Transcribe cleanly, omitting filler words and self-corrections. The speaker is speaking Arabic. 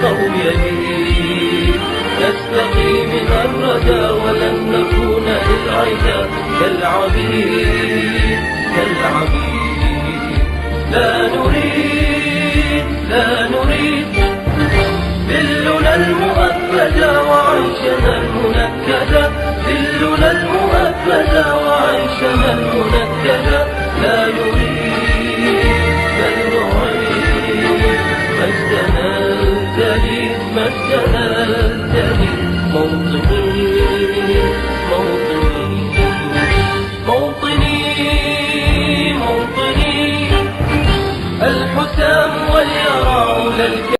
القوم يبيد. نستقي من الردى ولن نكون للعدا كالعبيد كالعبيد. لا نريد ذلنا المؤبدا وعيشنا المنكدا، ذلنا المؤبدا وعيشنا المنكدا. لا نريد بل نعيد مجدنا الجديد، مجدنا الجديد. موطني الحسام واليرى